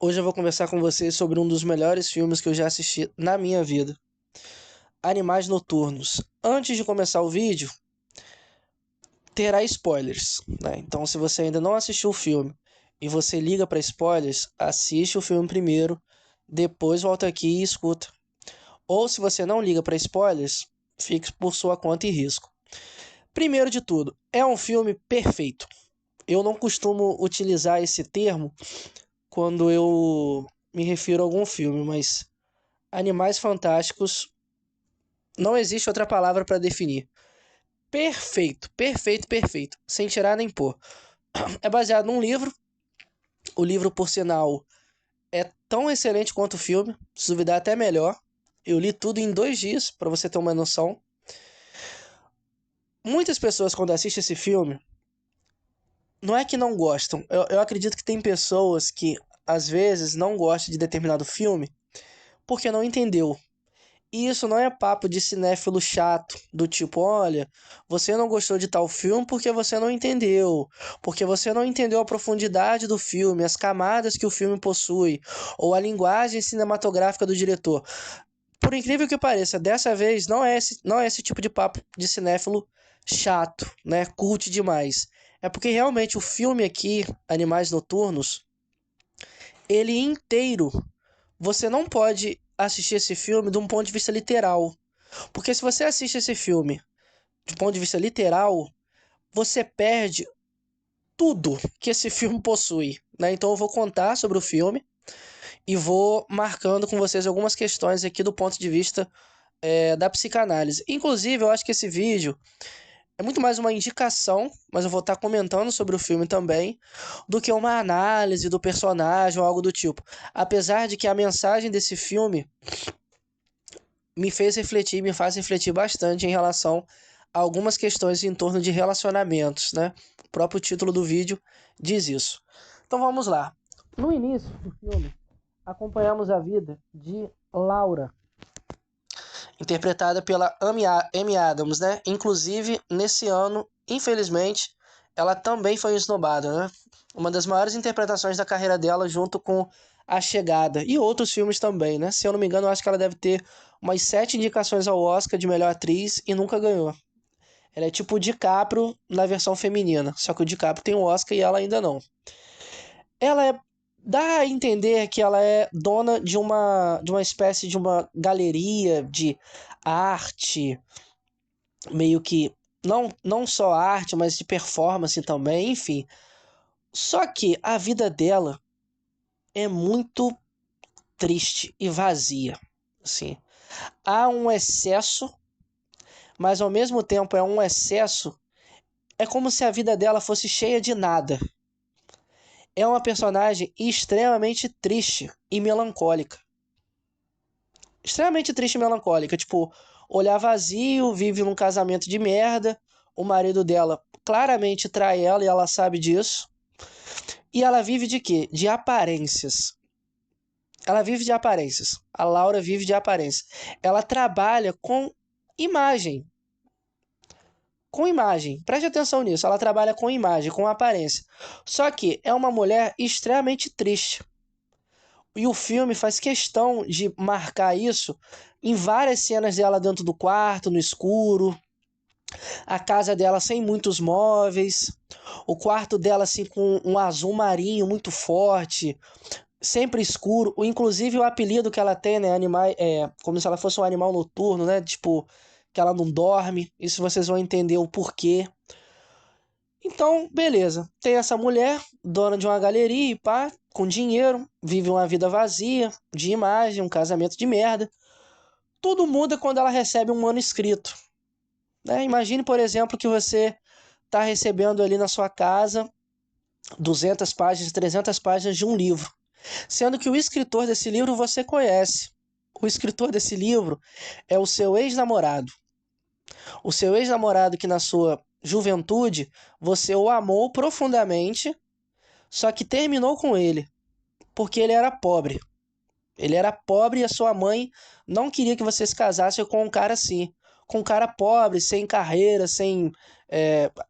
Hoje eu vou conversar com vocês sobre um dos melhores filmes que eu já assisti na minha vida. Animais Noturnos. Antes de começar o vídeo, terá spoilers, né? Então, se você ainda não assistiu o filme e você liga para spoilers, assiste o filme primeiro, depois volta aqui e escuta. Ou se você não liga para spoilers, fique por sua conta e risco. Primeiro de tudo, é um filme perfeito. Eu não costumo utilizar esse termo quando eu me refiro a algum filme, mas Animais Fantásticos, não existe outra palavra para definir. Perfeito, perfeito, perfeito, sem tirar nem pôr. É baseado num livro. O livro, por sinal, é tão excelente quanto o filme, se duvidar até melhor. Eu li tudo em 2 dias, para você ter uma noção. Muitas pessoas, quando assistem esse filme, não é que não gostam. Eu acredito que tem pessoas que, às vezes, não gostam de determinado filme porque não entendeu. E isso não é papo de cinéfilo chato, do tipo, olha, você não gostou de tal filme porque você não entendeu, porque você não entendeu a profundidade do filme, as camadas que o filme possui, ou a linguagem cinematográfica do diretor. Por incrível que pareça, dessa vez não é esse tipo de papo de cinéfilo chato, né, cult demais. É porque realmente o filme aqui, Animais Noturnos, ele inteiro, você não pode assistir esse filme de um ponto de vista literal. Porque se você assiste esse filme de ponto de vista literal, você perde tudo que esse filme possui, né? Então eu vou contar sobre o filme e vou marcando com vocês algumas questões aqui do ponto de vista da psicanálise. Inclusive, eu acho que esse vídeo é muito mais uma indicação, mas eu vou estar comentando sobre o filme também, do que uma análise do personagem ou algo do tipo. Apesar de que a mensagem desse filme me fez refletir, me faz refletir bastante em relação a algumas questões em torno de relacionamentos, né? O próprio título do vídeo diz isso. Então vamos lá. No início do filme, acompanhamos a vida de Laura, interpretada pela Amy Adams, né? Inclusive, nesse ano, infelizmente, ela também foi esnobada, né? Uma das maiores interpretações da carreira dela, junto com A Chegada e outros filmes também, né? Se eu não me engano, eu acho que ela deve ter umas 7 indicações ao Oscar de melhor atriz e nunca ganhou. Ela é tipo o DiCaprio na versão feminina, só que o DiCaprio tem o Oscar e ela ainda não. Ela dá a entender que ela é dona de uma espécie de uma galeria de arte, meio que não só arte, mas de performance também, enfim. Só que a vida dela é muito triste e vazia, assim. Há um excesso, mas ao mesmo tempo é um excesso, é como se a vida dela fosse cheia de nada. É uma personagem extremamente triste e melancólica. Extremamente triste e melancólica. Tipo, olhar vazio, vive num casamento de merda. O marido dela claramente trai ela e ela sabe disso. E ela vive de quê? De aparências. Ela vive de aparências. A Laura vive de aparências. Ela trabalha com imagem. Com imagem. Preste atenção nisso. Ela trabalha com imagem, com aparência. Só que é uma mulher extremamente triste. E o filme faz questão de marcar isso em várias cenas dela dentro do quarto, no escuro, a casa dela sem muitos móveis, o quarto dela assim com um azul marinho muito forte, sempre escuro. Inclusive o apelido que ela tem, né, como se ela fosse um animal noturno, né, tipo que ela não dorme. Isso vocês vão entender o porquê. Então, beleza. Tem essa mulher, dona de uma galeria e pá, com dinheiro, vive uma vida vazia, de imagem, um casamento de merda. Tudo muda quando ela recebe um manuscrito, né? Imagine, por exemplo, que você está recebendo ali na sua casa 200 páginas, 300 páginas de um livro, sendo que o escritor desse livro você conhece. O escritor desse livro é o seu ex-namorado. O seu ex-namorado que na sua juventude você o amou profundamente, só que terminou com ele, porque ele era pobre. Ele era pobre e a sua mãe não queria que você se casasse com um cara assim. Com um cara pobre, sem carreira, sem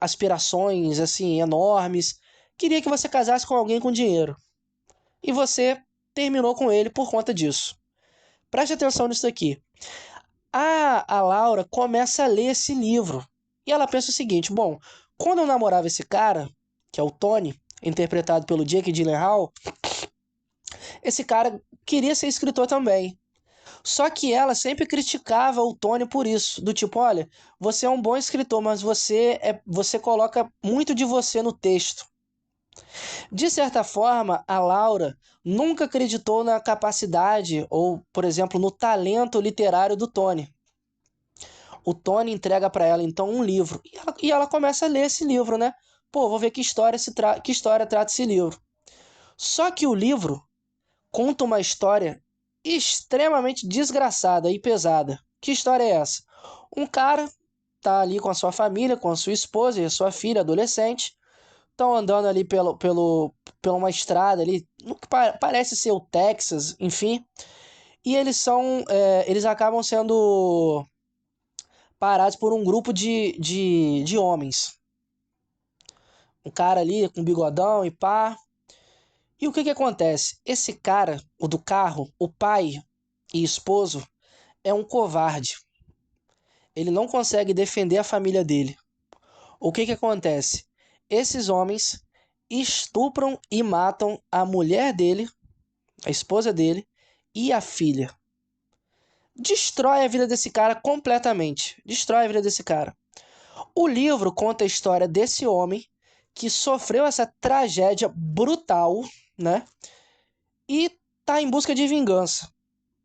aspirações assim enormes. Queria que você casasse com alguém com dinheiro. E você terminou com ele por conta disso. Preste atenção nisso aqui. A Laura começa a ler esse livro. E ela pensa o seguinte: bom, quando eu namorava esse cara, que é o Tony, interpretado pelo Jake Gyllenhaal, esse cara queria ser escritor também. Só que ela sempre criticava o Tony por isso, do tipo, olha, você é um bom escritor, mas você coloca muito de você no texto. De certa forma, a Laura nunca acreditou na capacidade ou, por exemplo, no talento literário do Tony. O Tony entrega para ela então um livro e ela começa a ler esse livro, né? Pô, vou ver que história trata esse livro. Só que o livro conta uma história extremamente desgraçada e pesada. Que história é essa? Um cara tá ali com a sua família, com a sua esposa e a sua filha adolescente, estão andando ali pela uma estrada ali, no que parece ser o Texas, enfim, e eles acabam sendo parados por um grupo de homens. Um cara ali com bigodão e pá. E o que que acontece? Esse cara, o do carro, o pai e esposo, é um covarde. Ele não consegue defender a família dele. O que que acontece? Esses homens estupram e matam a mulher dele, a esposa dele e a filha. Destrói a vida desse cara completamente. Destrói a vida desse cara. O livro conta a história desse homem que sofreu essa tragédia brutal, né? E tá em busca de vingança,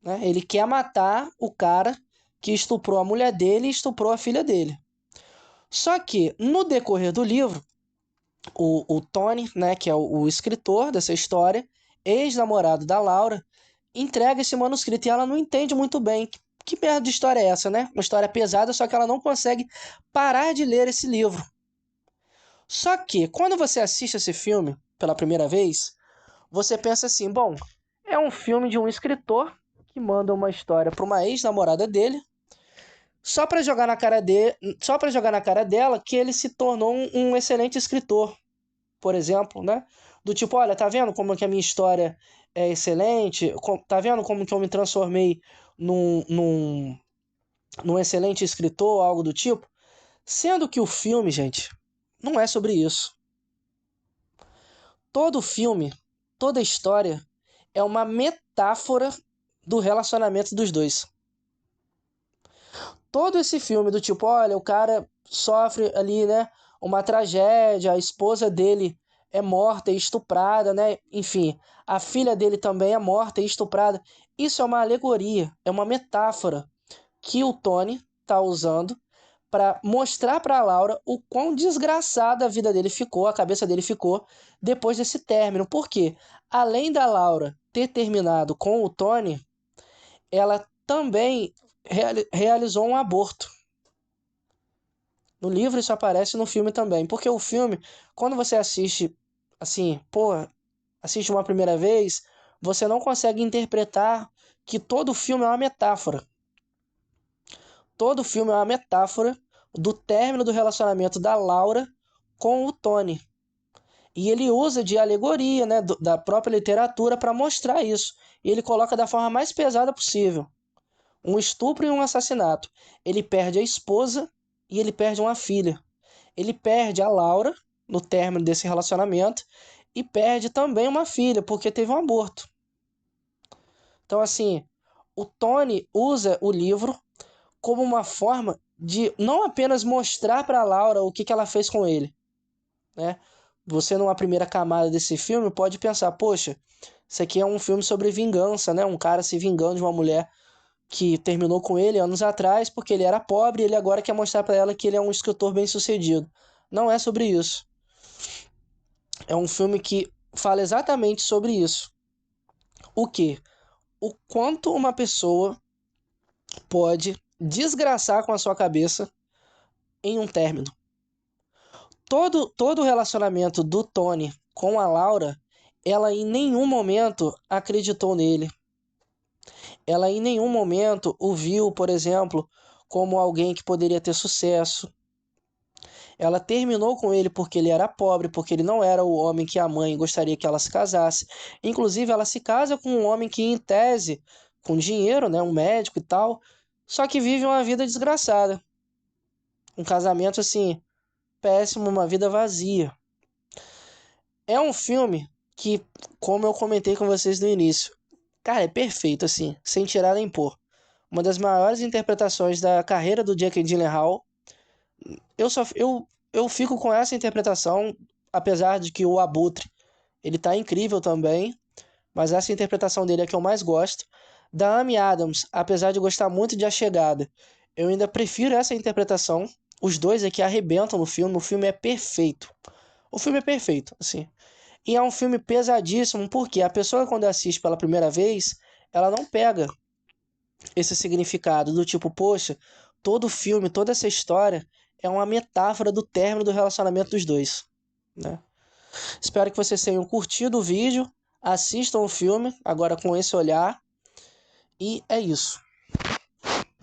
né? Ele quer matar o cara que estuprou a mulher dele e estuprou a filha dele. Só que, no decorrer do livro, o Tony, né, que é o escritor dessa história, ex-namorado da Laura, entrega esse manuscrito e ela não entende muito bem que merda de história é essa, né? Uma história pesada, só que ela não consegue parar de ler esse livro. Só que, quando você assiste esse filme pela primeira vez, você pensa assim, bom, é um filme de um escritor que manda uma história para uma ex-namorada dele, só para jogar na cara só para jogar na cara dela que ele se tornou um excelente escritor, por exemplo, né? Do tipo, olha, tá vendo como que a minha história é excelente? Tá vendo como que eu me transformei num excelente escritor, algo do tipo? Sendo que o filme, gente, não é sobre isso. Todo filme, toda história é uma metáfora do relacionamento dos dois. Todo esse filme do tipo, olha, o cara sofre ali, né, uma tragédia, a esposa dele é morta e estuprada, né? Enfim, a filha dele também é morta e estuprada. Isso é uma alegoria, é uma metáfora que o Tony tá usando para mostrar para a Laura o quão desgraçada a vida dele ficou, a cabeça dele ficou depois desse término. Porque além da Laura ter terminado com o Tony, ela também realizou um aborto. No livro isso aparece, no filme também. Porque o filme, quando você assiste assim, pô, assiste uma primeira vez, você não consegue interpretar que todo o filme é uma metáfora. Todo o filme é uma metáfora do término do relacionamento da Laura com o Tony. E ele usa de alegoria, né, da própria literatura para mostrar isso. E ele coloca da forma mais pesada possível. Um estupro e um assassinato. Ele perde a esposa e ele perde uma filha. Ele perde a Laura no término desse relacionamento e perde também uma filha, porque teve um aborto. Então, assim, o Tony usa o livro como uma forma de não apenas mostrar para a Laura o que ela fez com ele, né? Você, numa primeira camada desse filme, pode pensar, poxa, isso aqui é um filme sobre vingança, né? Um cara se vingando de uma mulher que terminou com ele anos atrás porque ele era pobre e ele agora quer mostrar para ela que ele é um escritor bem-sucedido. Não é sobre isso. É um filme que fala exatamente sobre isso. O quê? O quanto uma pessoa pode desgraçar com a sua cabeça em um término. Todo o relacionamento do Tony com a Laura, ela em nenhum momento acreditou nele. Ela em nenhum momento o viu, por exemplo, como alguém que poderia ter sucesso. Ela terminou com ele porque ele era pobre, porque ele não era o homem que a mãe gostaria que ela se casasse. Inclusive, ela se casa com um homem que, em tese, com dinheiro, né, um médico e tal, só que vive uma vida desgraçada. Um casamento assim, péssimo, uma vida vazia. É um filme que, como eu comentei com vocês no início, cara, é perfeito, assim, sem tirar nem pôr. Uma das maiores interpretações da carreira do Jake Gyllenhaal. Eu fico com essa interpretação, apesar de que o Abutre, ele tá incrível também, mas essa interpretação dele é a que eu mais gosto. Da Amy Adams, apesar de gostar muito de A Chegada, eu ainda prefiro essa interpretação. Os dois aqui arrebentam no filme, o filme é perfeito. O filme é perfeito, assim. E é um filme pesadíssimo, porque a pessoa, quando assiste pela primeira vez, ela não pega esse significado do tipo, poxa, todo filme, toda essa história é uma metáfora do término do relacionamento dos dois, né? Espero que vocês tenham curtido o vídeo, assistam o filme agora com esse olhar, e é isso.